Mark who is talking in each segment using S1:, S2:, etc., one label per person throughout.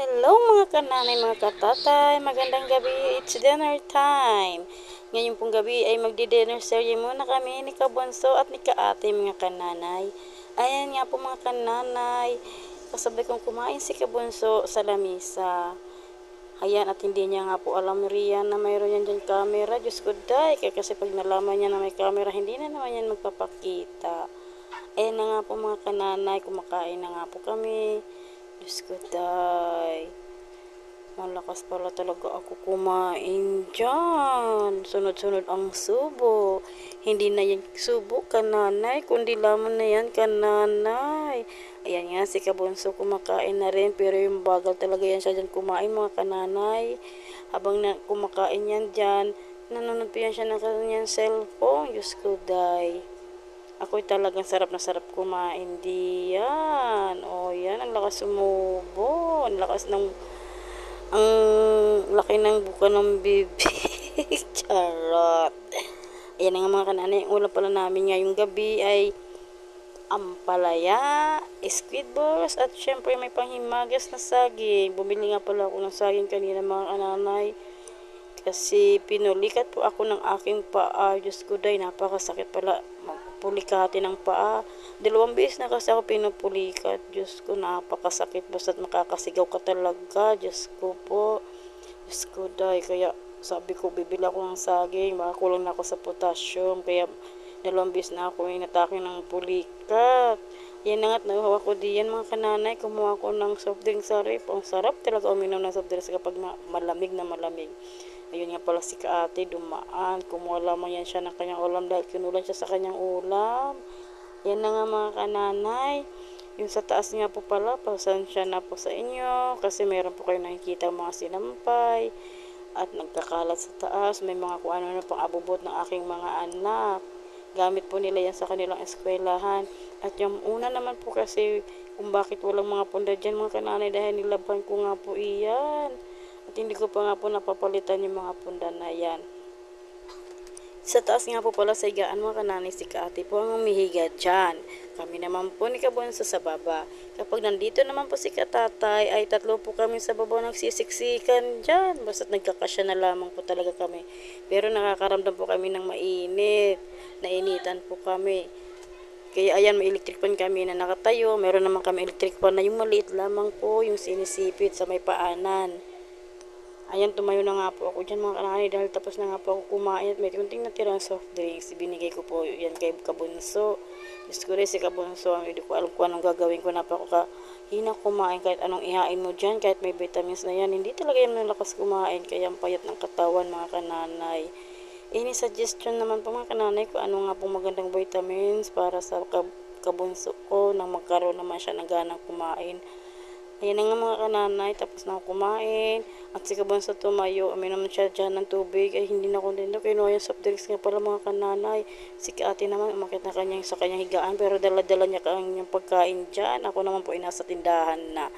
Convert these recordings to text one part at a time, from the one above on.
S1: Hello mga kananay, mga katatay, magandang gabi, it's dinner time. Ngayon pong gabi ay magdi-dinner serye muna kami ni Kabunso at ni Kaate mga kananay. Ayan nga po mga kananay, kasabay kong kumain si Kabunso sa lamisa. Ayan, at hindi niya nga po alam riyan na mayroon yan dyan camera. Diyos ko day, kasi pag nalaman niya na may camera, hindi na naman yan magpapakita. Ayan na nga po mga kananay, kumakain na nga po kami. Diyos ko day. Malakas pala talaga ako kumain dyan. Sunod-sunod ang subo. Hindi na yan subo, kananay, kundi laman na yan, kananay. Ayan nga, si Kabunso kumakain na rin, pero yung bagal talaga yan siya dyan kumain, mga kananay. Habang kumakain yan dyan, nanonood pa yan siya ng kanyang cellphone. Diyos ko, day. Ako'y talagang sarap na sarap kumain diyan. O, yan, ang lakas sumubo. Ang lakas ng ang laki ng buka ng bibig. Charot. Ayan nga mga kananay, ang ulam pala namin ngayong gabi ay ampalaya, squid balls, at syempre may panghimagas na saging. Bumili nga pala ako ng saging kanina mga kananay. Kasi pinulikat po ako ng aking paa. Diyos ko day, napakasakit pala pulikati ng paa. 2 beses na kasi ako pinupulikat. Diyos ko, napakasakit. Basta't makakasigaw ka talaga. Diyos ko po. Diyos ko day. Kaya sabi ko, bibili ako ng saging. Makakulang na ako sa potassium. Kaya 2 beses na ako inatake ng pulikat. Yan na nga't nahuha ko diyan mga kananay. Kumuha ko ng soft drink sa ref. Ang sarap talaga uminom ng soft drinks kapag malamig na malamig. Ayun nga pala si Kaate, dumaan. Kumuha lamang yan siya ng kanyang ulam dahil kinulan siya sa kanyang ulam. Yan na nga mga kananay. Yung sa taas nga po pala, pasensya na po sa inyo. Kasi meron po kayo nakikita mga sinampay. At nagkakalat sa taas. May mga kung ano na pang abubot ng aking mga anak. Gamit po nila yan sa kanilang eskwelahan. At yung una naman po kasi kung bakit walang mga punda dyan mga kananay dahil nilaban ko nga po iyan. At hindi ko pa nga po napapalitan yung mga punda na yan. Sa taas nga po pala sa higaan mga kananay, si Kaate po ang umihiga dyan. Kami naman po ni Kabunso sa baba. Kapag nandito naman po si Katatay ay 3 po kami sa baba nagsisiksikan dyan. Basta't nagkakasya na lamang po talaga kami. Pero nakakaramdam po kami ng mainit. Nainitan po kami. Kaya ayan, may electric pan kami na nakatayo. Meron naman kami electric pan na yung maliit lamang po, yung sinisipit sa may paanan. Ayan, tumayo na nga po ako dyan mga kananay dahil tapos na nga po ako kumain at may kunting natirang soft drinks. Binigay ko po yan kay Kabunso. Diyos ko rin si Kabunso, hindi ko alam kung anong gagawin ko na pa ako kahina kumain kahit anong ihain mo dyan, kahit may vitamins na yan. Hindi talaga yan malakas kumain kaya ang payat ng katawan mga kananay. Ini suggestion naman po mga kananay kung ano nga po magandang vitamins para sa Kabunso ko nang magkaroon naman siya ng ganang kumain. Ayan na nga mga kananay, tapos na ako kumain. At si Kabunso tumayo, uminom siya dyan ng tubig. Ay hindi na kontento, kinuha yung soft drinks nga pala mga kananay. Si Kaate naman, umakit na sa kanyang higaan. Pero dala-dala niya kanyang pagkain dyan. Ako naman po inasa tindahan na.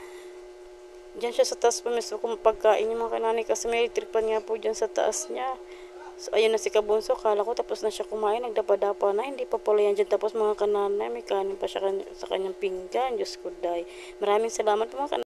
S1: Diyan siya sa taas pa mismo kung pagkain niya mga kananay. Kasi may electric pan nga po dyan sa taas niya. So, ayun na si Kabunso, kala ko tapos na siya kumain, nagdapa-dapa na, hindi pa pala yan dyan. Tapos mga kananay, may kanin pa siya sa kanyang pinggan, Diyos ko day. Maraming salamat mga kananay.